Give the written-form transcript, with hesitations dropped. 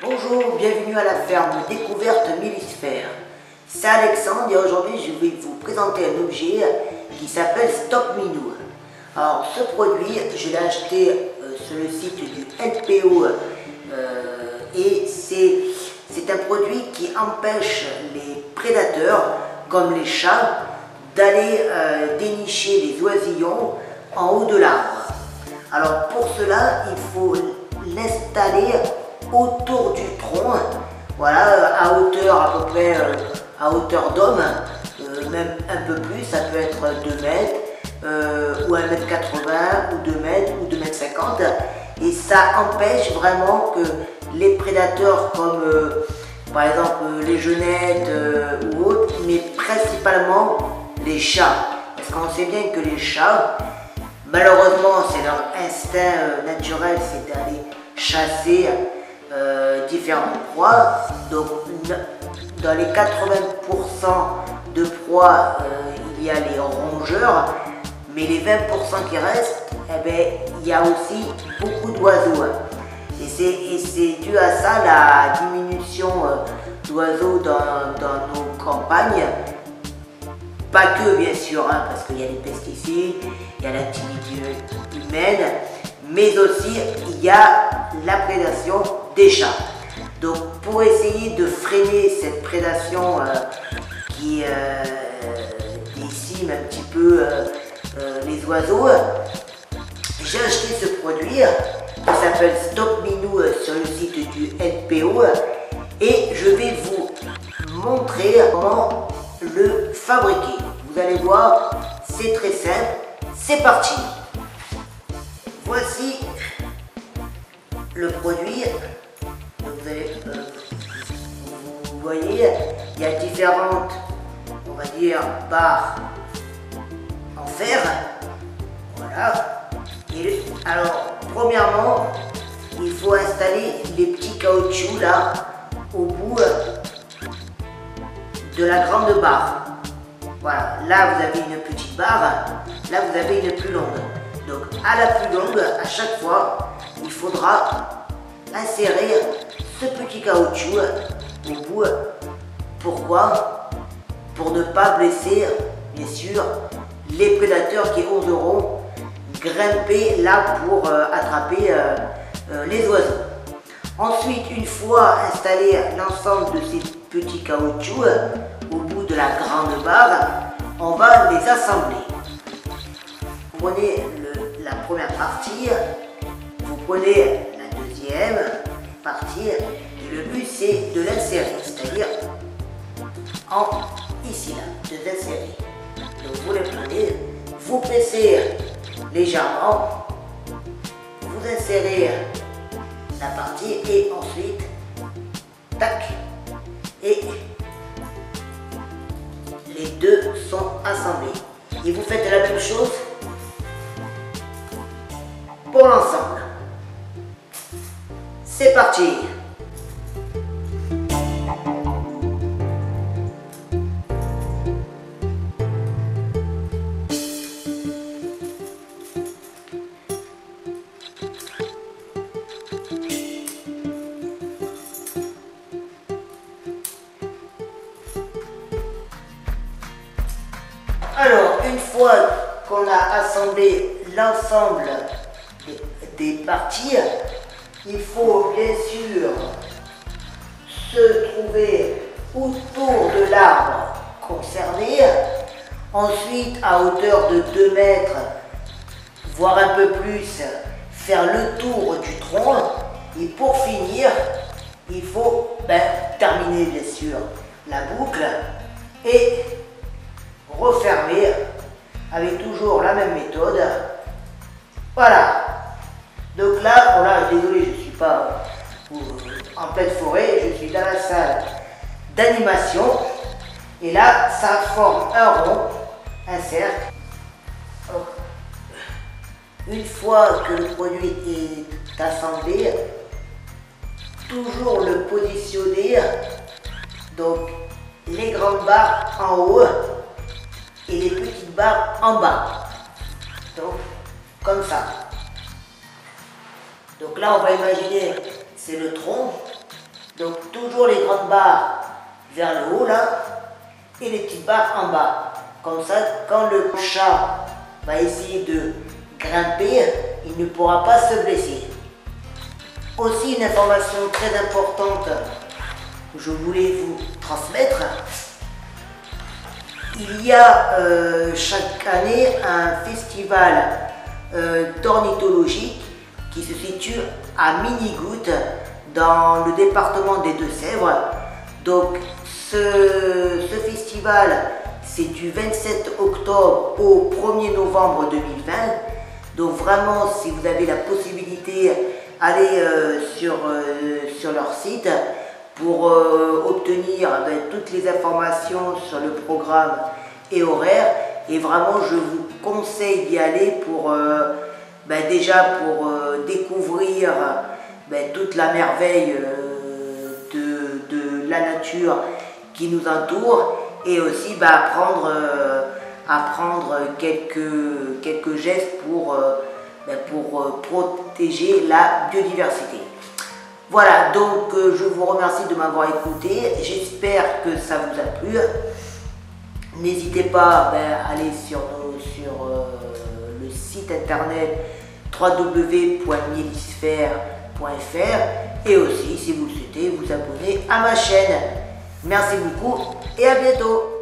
Bonjour, bienvenue à la ferme découverte Millisphère. C'est Alexandre et aujourd'hui je vais vous présenter un objet qui s'appelle Stop Minou. Alors ce produit, je l'ai acheté sur le site du NPO et c'est un produit qui empêche les prédateurs comme les chats d'aller dénicher les oisillons en haut de l'arbre. Alors pour cela, il faut l'installer autour du tronc, voilà, à hauteur à peu près à hauteur d'homme, même un peu plus, ça peut être 2 mètres ou 1,80 m ou 2 mètres ou 2,50 m, et ça empêche vraiment que les prédateurs comme par exemple les genettes ou autres, mais principalement les chats, parce qu'on sait bien que les chats, malheureusement c'est leur instinct naturel, c'est d'aller chasser différentes proies. Donc dans les 80% de proies, il y a les rongeurs, mais les 20% qui restent, eh bien, il y a aussi beaucoup d'oiseaux. Et c'est dû à ça la diminution d'oiseaux dans nos campagnes. Pas que bien sûr, hein, parce qu'il y a les pesticides, il y a l'activité humaine, mais aussi il y a la prédation des chats. Donc pour essayer de freiner cette prédation qui décime un petit peu les oiseaux, j'ai acheté ce produit qui s'appelle Stop Minou sur le site du NPO et je vais vous montrer comment le fabriquer. Vous allez voir, c'est très simple, c'est parti. Voici le produit. Vous voyez, il y a différentes, on va dire, barres en fer. Voilà. Et alors, premièrement, il faut installer les petits caoutchoucs là, au bout de la grande barre. Voilà, là vous avez une petite barre, là vous avez une plus longue. Donc à la plus longue, à chaque fois, il faudra insérer ce petit caoutchouc au bout. Pourquoi? Pour ne pas blesser, bien sûr, les prédateurs qui oseront grimper là pour attraper les oiseaux. Ensuite, une fois installé l'ensemble de ces petits caoutchoucs au bout de la grande barre, on va les assembler. Vous prenez la première partie, vous prenez la deuxième partie, et le but c'est de l'insérer, c'est-à-dire ici là, de l'insérer. Donc vous les prenez, vous pressez légèrement, vous insérez la partie et ensuite, tac, et les deux sont assemblés. Et vous faites la même chose pour l'ensemble. C'est parti! Alors, une fois qu'on a assemblé l'ensemble des parties, il faut bien sûr se trouver autour de l'arbre concerné, ensuite à hauteur de 2 mètres, voire un peu plus, faire le tour du tronc, et pour finir, il faut terminer bien sûr la boucle et refermer avec toujours la même méthode. Voilà. Donc là, voilà, désolé, je ne suis pas en pleine forêt, je suis dans la salle d'animation. Et là, ça forme un rond, un cercle. Une fois que le produit est assemblé, toujours le positionner, donc les grandes barres en haut et les petites barres en bas. Donc, comme ça. Donc là, on va imaginer, c'est le tronc. Donc toujours les grandes barres vers le haut là, et les petites barres en bas. Comme ça, quand le chat va essayer de grimper, il ne pourra pas se blesser. Aussi une information très importante que je voulais vous transmettre. Il y a chaque année un festival d'ornithologie qui se situe à Minigoutte dans le département des Deux-Sèvres. Donc ce festival, c'est du 27 octobre au 1er novembre 2020. Donc vraiment, si vous avez la possibilité, allez sur leur site pour obtenir toutes les informations sur le programme et horaire. Et vraiment, je vous conseille d'y aller pour déjà pour découvrir toute la merveille de la nature qui nous entoure, et aussi apprendre quelques gestes pour protéger la biodiversité. Voilà, donc je vous remercie de m'avoir écouté, j'espère que ça vous a plu. N'hésitez pas à aller sur le site internet www.milisphère.fr, et aussi, si vous le souhaitez, vous abonner à ma chaîne. Merci beaucoup et à bientôt.